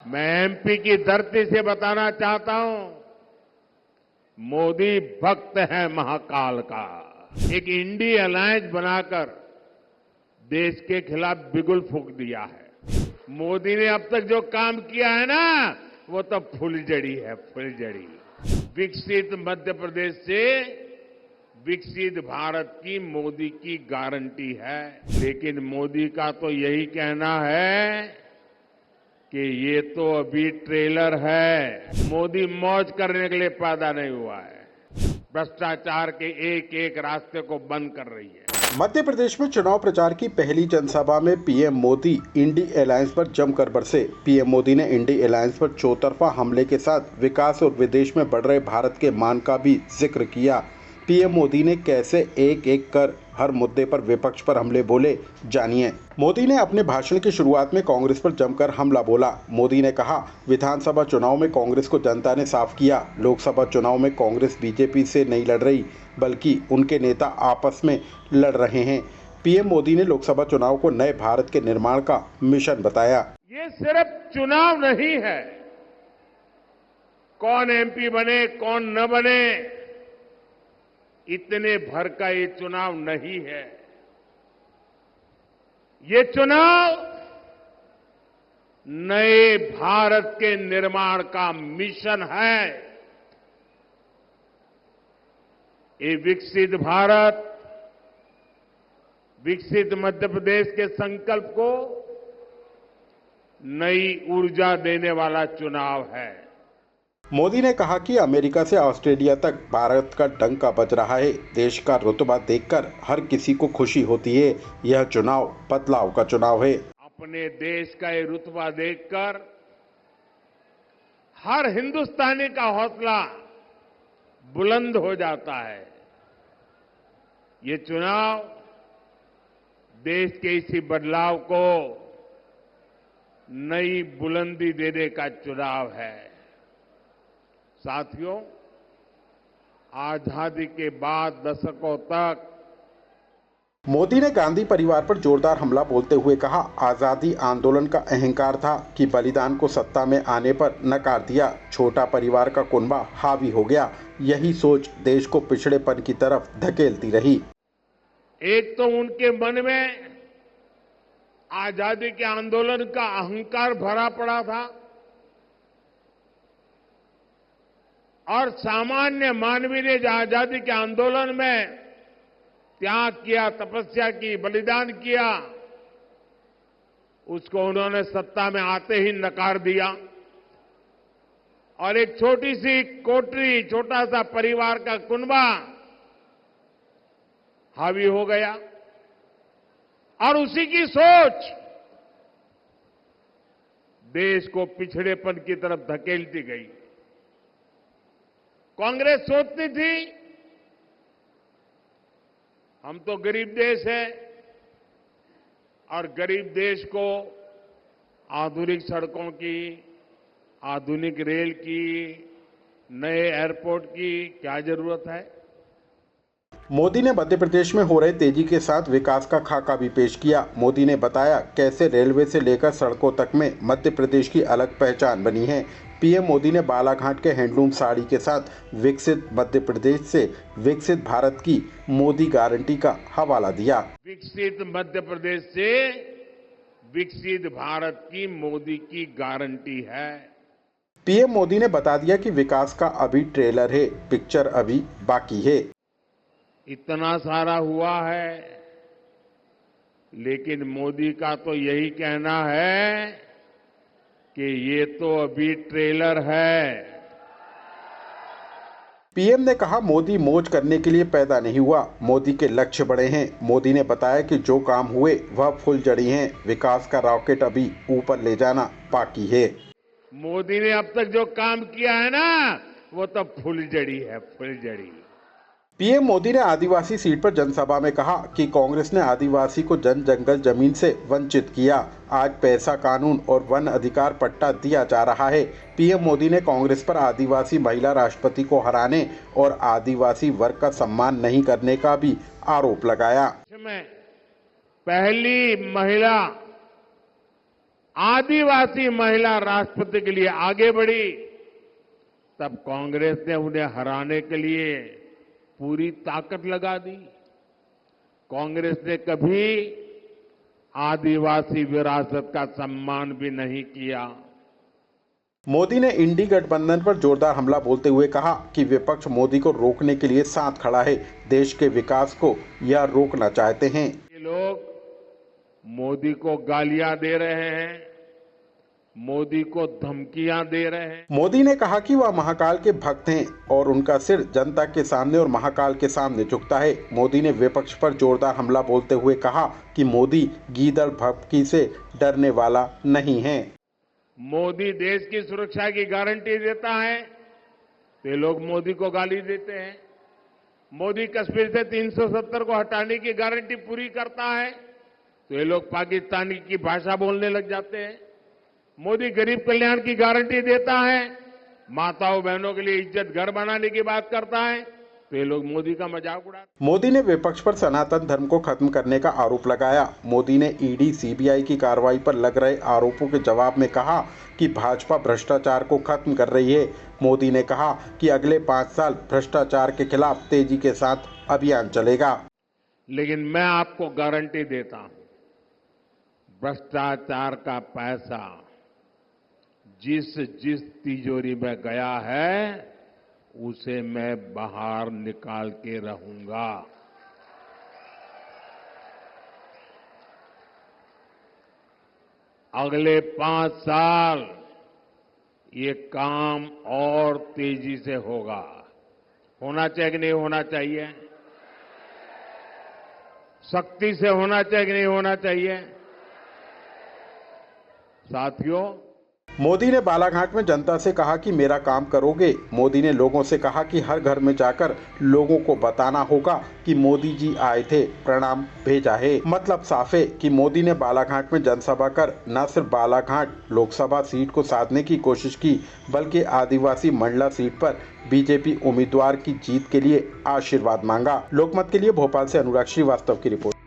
मैं एमपी की धरती से बताना चाहता हूं, मोदी भक्त है महाकाल का। एक इंडी अलायंस बनाकर देश के खिलाफ बिगुल फूंक दिया है। मोदी ने अब तक जो काम किया है ना, वो तो फुलझड़ी है, फुलझड़ी। विकसित मध्य प्रदेश से विकसित भारत की मोदी की गारंटी है। लेकिन मोदी का तो यही कहना है कि ये तो अभी ट्रेलर है। मोदी मौज करने के लिए पैदा नहीं हुआ है, भ्रष्टाचार के एक एक रास्ते को बंद कर रही है। मध्य प्रदेश में चुनाव प्रचार की पहली जनसभा में पीएम मोदी इंडी अलायंस पर जमकर बरसे। पीएम मोदी ने इंडी अलायंस पर चौतरफा हमले के साथ विकास और विदेश में बढ़ रहे भारत के मान का भी जिक्र किया। पीएम मोदी ने कैसे एक एक कर हर मुद्दे पर विपक्ष पर हमले बोले, जानिए। मोदी ने अपने भाषण की शुरुआत में कांग्रेस पर जमकर हमला बोला। मोदी ने कहा, विधानसभा चुनाव में कांग्रेस को जनता ने साफ किया। लोकसभा चुनाव में कांग्रेस बीजेपी से नहीं लड़ रही, बल्कि उनके नेता आपस में लड़ रहे हैं। पीएम मोदी ने लोकसभा चुनाव को नए भारत के निर्माण का मिशन बताया। ये सिर्फ चुनाव नहीं है, कौन एमपी बने कौन न बने, इतने भर का ये चुनाव नहीं है। ये चुनाव नए भारत के निर्माण का मिशन है। ये विकसित भारत, विकसित मध्य प्रदेश के संकल्प को नई ऊर्जा देने वाला चुनाव है। मोदी ने कहा कि अमेरिका से ऑस्ट्रेलिया तक भारत का डंका बज रहा है। देश का रुतबा देखकर हर किसी को खुशी होती है। यह चुनाव बदलाव का चुनाव है। अपने देश का ये रुतबा देखकर हर हिंदुस्तानी का हौसला बुलंद हो जाता है। ये चुनाव देश के इसी बदलाव को नई बुलंदी देने का चुनाव है। साथियों, आजादी के बाद दशकों तक मोदी ने गांधी परिवार पर जोरदार हमला बोलते हुए कहा, आजादी आंदोलन का अहंकार था कि बलिदान को सत्ता में आने पर नकार दिया। छोटा परिवार का कुनबा हावी हो गया। यही सोच देश को पिछड़ेपन की तरफ धकेलती रही। एक तो उनके मन में आजादी के आंदोलन का अहंकार भरा पड़ा था और सामान्य मानवीय ने जो आजादी के आंदोलन में त्याग किया, तपस्या की, बलिदान किया, उसको उन्होंने सत्ता में आते ही नकार दिया और एक छोटी सी कोठरी, छोटा सा परिवार का कुनबा हावी हो गया और उसी की सोच देश को पिछड़ेपन की तरफ धकेलती गई। कांग्रेस सोचती थी हम तो गरीब देश है और गरीब देश को आधुनिक सड़कों की, आधुनिक रेल की, नए एयरपोर्ट की क्या जरूरत है। मोदी ने मध्य प्रदेश में हो रहे तेजी के साथ विकास का खाका भी पेश किया। मोदी ने बताया कैसे रेलवे से लेकर सड़कों तक में मध्य प्रदेश की अलग पहचान बनी है। पीएम मोदी ने बालाघाट के हैंडलूम साड़ी के साथ विकसित मध्य प्रदेश से विकसित भारत की मोदी गारंटी का हवाला दिया। विकसित मध्य प्रदेश से विकसित भारत की मोदी की गारंटी है। पीएम मोदी ने बता दिया कि विकास का अभी ट्रेलर है, पिक्चर अभी बाकी है। इतना सारा हुआ है, लेकिन मोदी का तो यही कहना है कि ये तो अभी ट्रेलर है। पीएम ने कहा, मोदी मौज करने के लिए पैदा नहीं हुआ, मोदी के लक्ष्य बड़े हैं। मोदी ने बताया कि जो काम हुए वह फुलझड़ी हैं, विकास का रॉकेट अभी ऊपर ले जाना बाकी है। मोदी ने अब तक जो काम किया है ना, वो तो फुलझड़ी है, फुलझड़ी। पीएम मोदी ने आदिवासी सीट पर जनसभा में कहा कि कांग्रेस ने आदिवासी को जंगल जमीन से वंचित किया। आज पैसा कानून और वन अधिकार पट्टा दिया जा रहा है। पीएम मोदी ने कांग्रेस पर आदिवासी महिला राष्ट्रपति को हराने और आदिवासी वर्ग का सम्मान नहीं करने का भी आरोप लगाया। पहली महिला आदिवासी महिला राष्ट्रपति के लिए आगे बढ़ी, तब कांग्रेस ने उन्हें हराने के लिए पूरी ताकत लगा दी। कांग्रेस ने कभी आदिवासी विरासत का सम्मान भी नहीं किया। मोदी ने इंडी गठबंधन पर जोरदार हमला बोलते हुए कहा कि विपक्ष मोदी को रोकने के लिए साथ खड़ा है, देश के विकास को यह रोकना चाहते हैं। ये लोग मोदी को गालियां दे रहे हैं, मोदी को धमकियां दे रहे हैं। मोदी ने कहा कि वह महाकाल के भक्त हैं और उनका सिर जनता के सामने और महाकाल के सामने झुकता है। मोदी ने विपक्ष पर जोरदार हमला बोलते हुए कहा कि मोदी गीदड़ भभकी से डरने वाला नहीं है। मोदी देश की सुरक्षा की गारंटी देता है तो ये लोग मोदी को गाली देते हैं। मोदी कश्मीर से 370 को हटाने की गारंटी पूरी करता है तो ये लोग पाकिस्तानी की भाषा बोलने लग जाते हैं। मोदी गरीब कल्याण की गारंटी देता है, माताओं बहनों के लिए इज्जत घर बनाने की बात करता है तो ये लोग मोदी का मजाक उड़ाते हैं। मोदी ने विपक्ष पर सनातन धर्म को खत्म करने का आरोप लगाया। मोदी ने ईडी सीबीआई की कार्रवाई पर लग रहे आरोपों के जवाब में कहा कि भाजपा भ्रष्टाचार को खत्म कर रही है। मोदी ने कहा कि अगले 5 साल भ्रष्टाचार के खिलाफ तेजी के साथ अभियान चलेगा। लेकिन मैं आपको गारंटी देता हूं, भ्रष्टाचार का पैसा जिस तिजोरी में गया है उसे मैं बाहर निकाल के रहूंगा। अगले 5 साल ये काम और तेजी से होगा। होना चाहिए कि नहीं होना चाहिए? सख्ती से होना चाहिए कि नहीं होना चाहिए? साथियों, मोदी ने बालाघाट में जनता से कहा कि मेरा काम करोगे। मोदी ने लोगों से कहा कि हर घर में जाकर लोगों को बताना होगा कि मोदी जी आए थे, प्रणाम भेजा है। मतलब साफ है कि मोदी ने बालाघाट में जनसभा कर न सिर्फ बालाघाट लोकसभा सीट को साधने की कोशिश की, बल्कि आदिवासी मंडला सीट पर बीजेपी उम्मीदवार की जीत के लिए आशीर्वाद मांगा। लोकमत के लिए भोपाल से अनुराग श्रीवास्तव की रिपोर्ट।